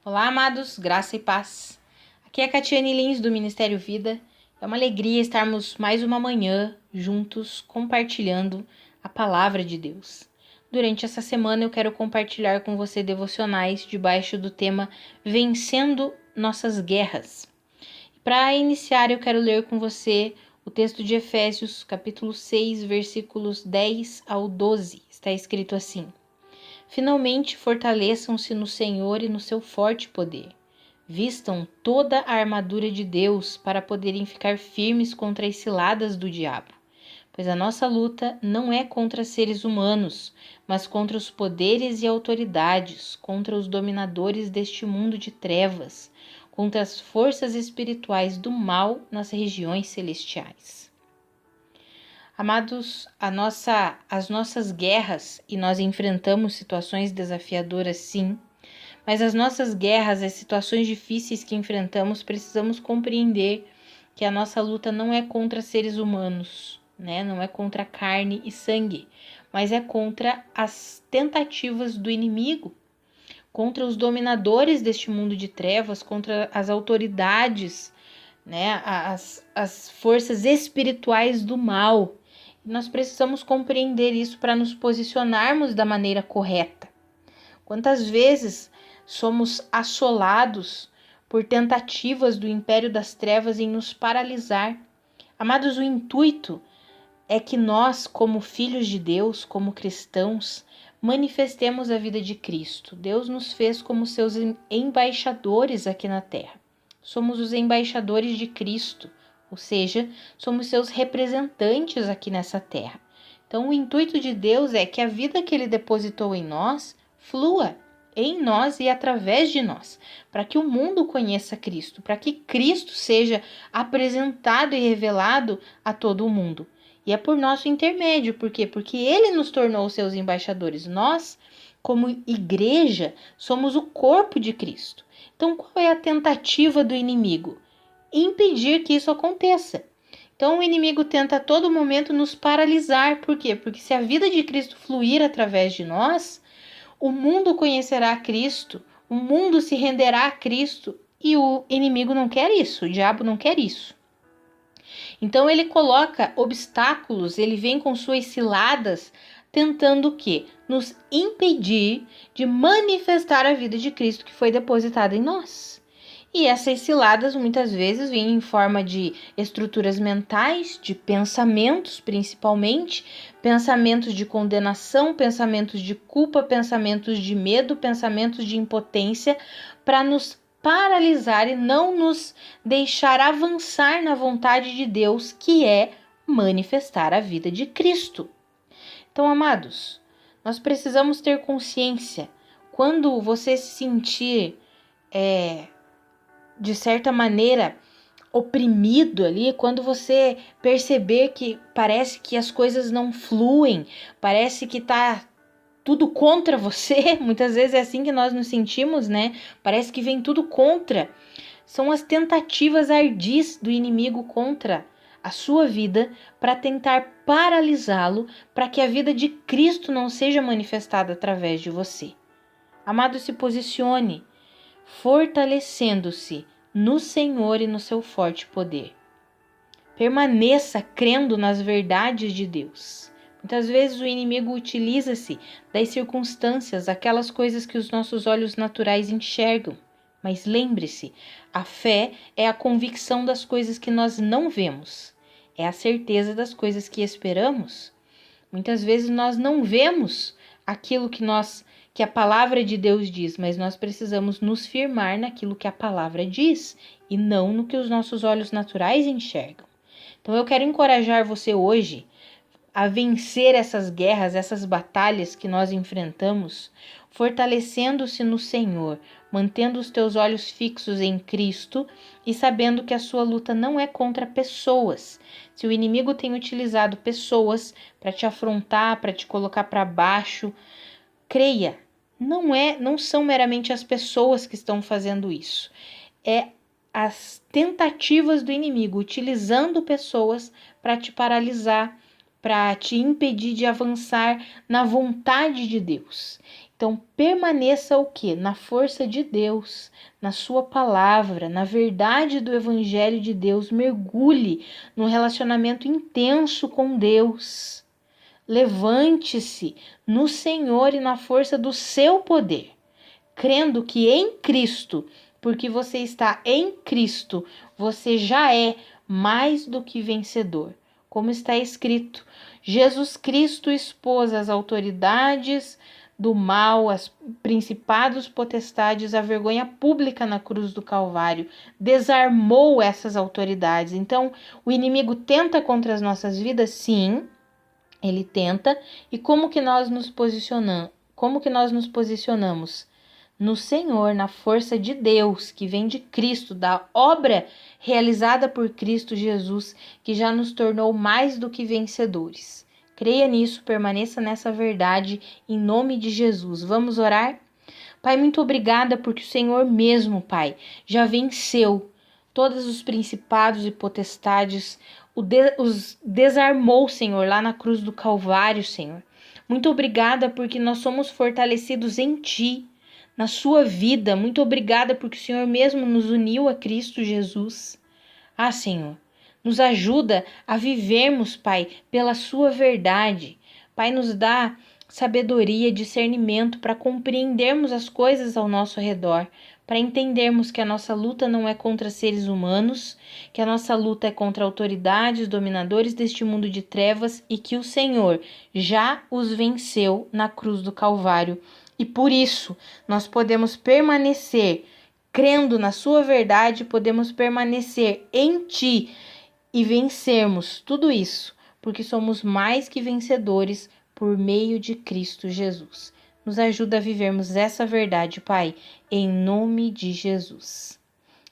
Olá, amados, graça e paz. Aqui é a Catiane Lins do Ministério Vida. É uma alegria estarmos mais uma manhã juntos compartilhando a palavra de Deus. Durante essa semana eu quero compartilhar com você devocionais debaixo do tema Vencendo Nossas Guerras. Para iniciar, eu quero ler com você o texto de Efésios, capítulo 6, versículos 10 ao 12. Está escrito assim: Finalmente, fortaleçam-se no Senhor e no seu forte poder. Vistam toda a armadura de Deus para poderem ficar firmes contra as ciladas do diabo. Pois a nossa luta não é contra seres humanos, mas contra os poderes e autoridades, contra os dominadores deste mundo de trevas, contra as forças espirituais do mal nas regiões celestiais. Amados, as nossas guerras, e nós enfrentamos situações desafiadoras sim, mas as nossas guerras, as situações difíceis que enfrentamos, precisamos compreender que a nossa luta não é contra seres humanos, né? Não é contra carne e sangue, mas é contra as tentativas do inimigo, contra os dominadores deste mundo de trevas, contra as autoridades, né? As forças espirituais do mal. Nós precisamos compreender isso para nos posicionarmos da maneira correta. Quantas vezes somos assolados por tentativas do império das trevas em nos paralisar? Amados, o intuito é que nós, como filhos de Deus, como cristãos, manifestemos a vida de Cristo. Deus nos fez como seus embaixadores aqui na terra. Somos os embaixadores de Cristo. Ou seja, somos seus representantes aqui nessa terra. Então, o intuito de Deus é que a vida que Ele depositou em nós flua em nós e através de nós, para que o mundo conheça Cristo, para que Cristo seja apresentado e revelado a todo o mundo. E é por nosso intermédio, por quê? Porque Ele nos tornou seus embaixadores. Nós, como igreja, somos o corpo de Cristo. Então, qual é a tentativa do inimigo? Impedir que isso aconteça. Então o inimigo tenta a todo momento nos paralisar. Por quê? Porque se a vida de Cristo fluir através de nós, o mundo conhecerá Cristo, o mundo se renderá a Cristo e o inimigo não quer isso, o diabo não quer isso. Então ele coloca obstáculos, ele vem com suas ciladas, tentando o quê? Nos impedir de manifestar a vida de Cristo que foi depositada em nós. E essas ciladas muitas vezes vêm em forma de estruturas mentais, de pensamentos principalmente, pensamentos de condenação, pensamentos de culpa, pensamentos de medo, pensamentos de impotência, para nos paralisar e não nos deixar avançar na vontade de Deus, que é manifestar a vida de Cristo. Então, amados, nós precisamos ter consciência, quando você se sentir de certa maneira oprimido ali, quando você perceber que parece que as coisas não fluem, parece que tá tudo contra você, muitas vezes é assim que nós nos sentimos, né? Parece que vem tudo contra. São as tentativas ardis do inimigo contra a sua vida para tentar paralisá-lo, para que a vida de Cristo não seja manifestada através de você. Amado, se posicione, fortalecendo-se no Senhor e no seu forte poder. Permaneça crendo nas verdades de Deus. Muitas vezes o inimigo utiliza-se das circunstâncias, aquelas coisas que os nossos olhos naturais enxergam. Mas lembre-se, a fé é a convicção das coisas que nós não vemos. É a certeza das coisas que esperamos. Muitas vezes nós não vemos aquilo que a palavra de Deus diz, mas nós precisamos nos firmar naquilo que a palavra diz e não no que os nossos olhos naturais enxergam. Então eu quero encorajar você hoje a vencer essas guerras, essas batalhas que nós enfrentamos, fortalecendo-se no Senhor, mantendo os teus olhos fixos em Cristo e sabendo que a sua luta não é contra pessoas. Se o inimigo tem utilizado pessoas para te afrontar, para te colocar para baixo, creia, não são meramente as pessoas que estão fazendo isso. É as tentativas do inimigo utilizando pessoas para te paralisar, para te impedir de avançar na vontade de Deus. Então, permaneça o quê? Na força de Deus, na sua palavra, na verdade do Evangelho de Deus. Mergulhe num relacionamento intenso com Deus. Levante-se no Senhor e na força do seu poder, crendo que em Cristo, porque você está em Cristo, você já é mais do que vencedor. Como está escrito, Jesus Cristo expôs as autoridades do mal, as principados, potestades, a vergonha pública na cruz do Calvário, desarmou essas autoridades. Então, o inimigo tenta contra as nossas vidas, sim, ele tenta. E como que nós nos posicionamos? No Senhor, na força de Deus, que vem de Cristo, da obra realizada por Cristo Jesus, que já nos tornou mais do que vencedores. Creia nisso, permaneça nessa verdade, em nome de Jesus. Vamos orar? Pai, muito obrigada porque o Senhor mesmo, Pai, já venceu todos os principados e potestades, os desarmou, Senhor, lá na cruz do Calvário, Senhor. Muito obrigada porque nós somos fortalecidos em Ti, na sua vida. Muito obrigada porque o Senhor mesmo nos uniu a Cristo Jesus. Ah, Senhor, nos ajuda a vivermos, Pai, pela sua verdade. Pai, nos dá sabedoria, discernimento para compreendermos as coisas ao nosso redor, para entendermos que a nossa luta não é contra seres humanos, que a nossa luta é contra autoridades, dominadores deste mundo de trevas e que o Senhor já os venceu na cruz do Calvário. E por isso nós podemos permanecer crendo na sua verdade, podemos permanecer em Ti e vencermos tudo isso, porque somos mais que vencedores por meio de Cristo Jesus. Nos ajuda a vivermos essa verdade, Pai, em nome de Jesus.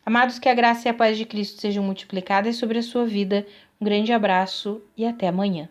Amados, que a graça e a paz de Cristo sejam multiplicadas sobre a sua vida. Um grande abraço e até amanhã.